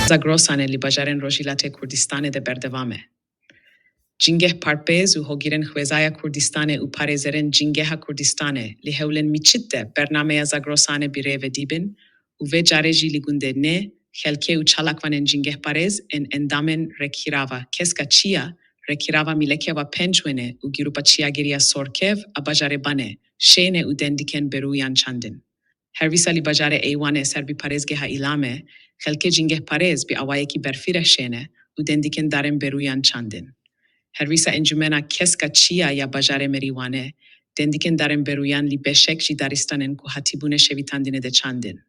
Zagrosane li bajarên Rojhilatê Kurdistanê de berdewam e. Cingeh Parpêz û hogirên Xwezaya Kurdistanê û parêzerên Cingeha Kurdistanê li hewlên Mîçit de bernameya Zagrosanê bîrê ve dîbin û vê carê jî li gundê nê, xelkê û çalakvanên Cingeh Parêz ên endamên Rekhîrava Keska Çiya, Rekhîrava Milekeva Pençwenê û Gîrupa Çiyagiriya Sorkev a bajarê Banê, şênê û dendikên berûyan çandin. Hervîsa li bajarê Eywanê ser vî parêzgeha Îlamê, xelkê Cingeh Parêz bi awayekî berfî re şêne û dendikên darên berûyan çandin. Hervîsa encumena Keska Çiya ya bajarê Merîwanê, dendikên darên berûyan li beşek jî daristanên ku hatîbûne şevîtandinê de çandin.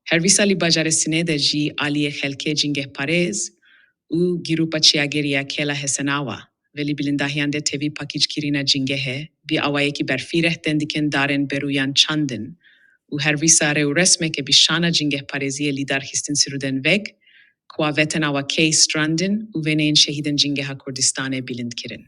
Hervîsa li bajarê Sinê de jî aliyê xelkê Cingeh Parêz û Gîrupa Çiyagiriya Kela Hesenawa ve li bilindahiyan de tevî pakîçkirîna Cingehê bi awayekî berfî reh dendikên darên berûyan çandin û hervîsa rêw resmeke bi şana Cingeh Parêziyê lîdar xistin sirûdên vek, ku avêtên awa key strandin û veneyên şehîdên Cingeha Kurdistanê bilind kirin.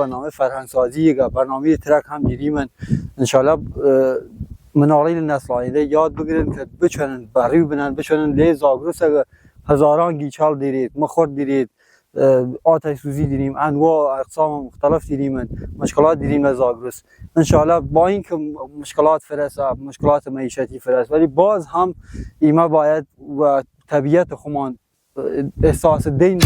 برنامه فرهنگسازی که برنامه ترک هم دیدیم انشالله مناقل نسل آینده یاد بگیرن که بچنن بری بنن بچنن لی زاگرس هزاران گیچال دیرید مخور دیرید آتش سوزی دیدیم انواع اقسام مختلف دیدیم مشکلات دیدیم از زاگرس انشالله با اینکه مشکلات فرسه مشکلات معیشتی فرسه ولی باز هم ایما باید و طبیعت خمان احساس دین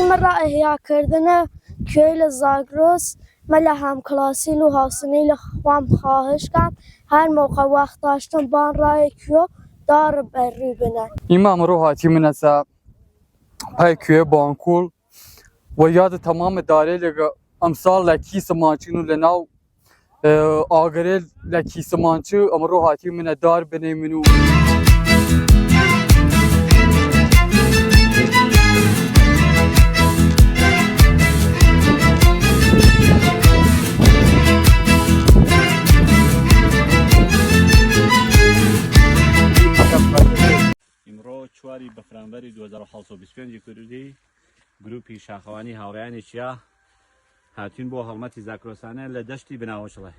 مرة احیا کردن کویل زاگرس مل هم کلاسی لو حسنی لخوام خواهش کم هر موقع وقت داشتم بان رای کیو دار بری بنن ایمام رو هاتی منسا پای کوی بانکول و یاد تمام داره لگه امسال لکی سمانچینو لناو آگره لکی سمانچی ام رو هاتی من دار بنی منو نوامبر 2725 کردی گروپی شاخوانی هاوریانی چیا هاتین بو هەڵمەتی زاکرۆسانە لە دەشتی بناوەشڵێ